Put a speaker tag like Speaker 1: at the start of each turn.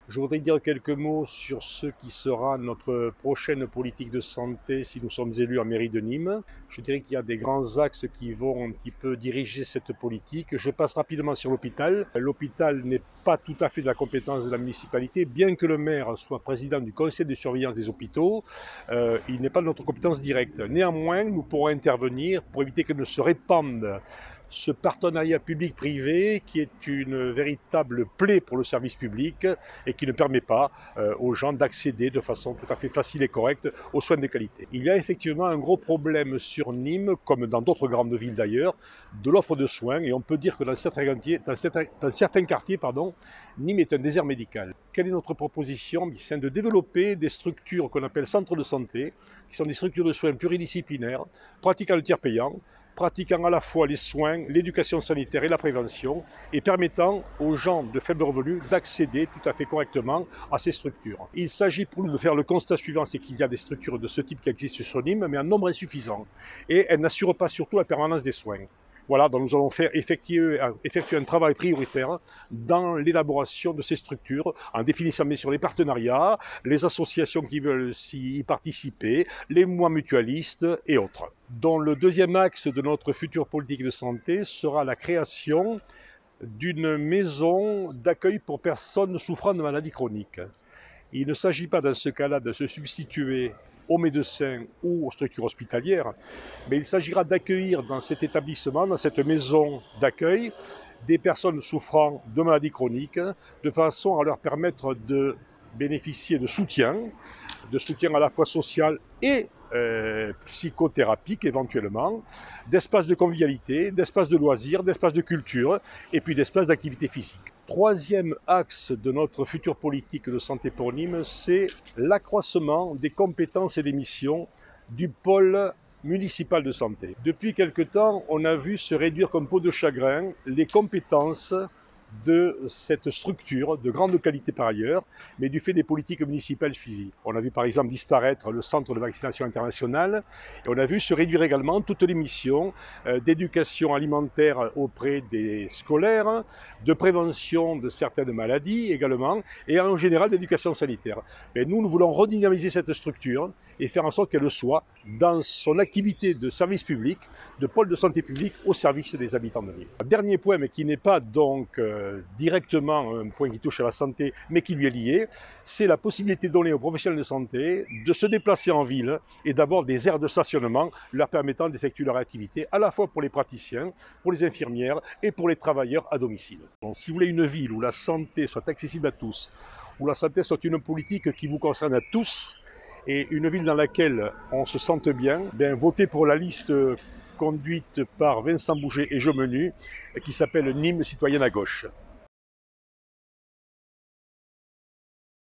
Speaker 1: Je voudrais dire quelques mots sur ce qui sera notre prochaine politique de santé si nous sommes élus en mairie de Nîmes. Je dirais qu'il y a des grands axes qui vont un petit peu diriger cette politique. Je passe rapidement sur l'hôpital. L'hôpital n'est pas tout à fait de la compétence de la municipalité, bien que le maire soit président du conseil de surveillance des hôpitaux, il n'est pas de notre compétence directe. Néanmoins, nous pourrons intervenir pour éviter que ne se répande ce partenariat public-privé qui est une véritable plaie pour le service public et qui ne permet pas aux gens d'accéder de façon tout à fait facile et correcte aux soins de qualité. Il y a effectivement un gros problème sur Nîmes, comme dans d'autres grandes villes d'ailleurs, de l'offre de soins, et on peut dire que dans certains quartiers, Nîmes est un désert médical. Quelle est notre proposition? C'est de développer des structures qu'on appelle centres de santé, qui sont des structures de soins pluridisciplinaires, pratiquant le tiers payant, pratiquant à la fois les soins, l'éducation sanitaire et la prévention, et permettant aux gens de faibles revenus d'accéder tout à fait correctement à ces structures. Il s'agit pour nous de faire le constat suivant, c'est qu'il y a des structures de ce type qui existent sur Nîmes, mais en nombre insuffisant, et elles n'assurent pas surtout la permanence des soins. Voilà, donc nous allons faire effectuer un travail prioritaire dans l'élaboration de ces structures, en définissant bien sûr les partenariats, les associations qui veulent y participer, les mois mutualistes et autres. Dont le deuxième axe de notre future politique de santé sera la création d'une maison d'accueil pour personnes souffrant de maladies chroniques. Il ne s'agit pas dans ce cas-là de se substituer aux médecins ou aux structures hospitalières, mais il s'agira d'accueillir dans cet établissement, dans cette maison d'accueil, des personnes souffrant de maladies chroniques, de façon à leur permettre de bénéficier de soutien à la fois social et psychothérapique éventuellement, d'espaces de convivialité, d'espaces de loisirs, d'espaces de culture et puis d'espaces d'activité physique. Troisième axe de notre future politique de santé pour Nîmes, c'est l'accroissement des compétences et des missions du pôle municipal de santé. Depuis quelque temps, on a vu se réduire comme peau de chagrin les compétences de cette structure, de grande qualité par ailleurs, mais du fait des politiques municipales suivies. On a vu par exemple disparaître le centre de vaccination international, et on a vu se réduire également toutes les missions d'éducation alimentaire auprès des scolaires, de prévention de certaines maladies également, et en général d'éducation sanitaire. Mais nous voulons redynamiser cette structure et faire en sorte qu'elle soit, dans son activité de service public, de pôle de santé publique au service des habitants de l'île. Dernier point, mais qui n'est pas donc directement un point qui touche à la santé, mais qui lui est lié, c'est la possibilité donnée aux professionnels de santé de se déplacer en ville et d'avoir des aires de stationnement leur permettant d'effectuer leur activité, à la fois pour les praticiens, pour les infirmières et pour les travailleurs à domicile. Donc, si vous voulez une ville où la santé soit accessible à tous, où la santé soit une politique qui vous concerne à tous, et une ville dans laquelle on se sente bien, votez pour la liste conduite par Vincent Bouger et Jo Menu, qui s'appelle Nîmes citoyenne à gauche.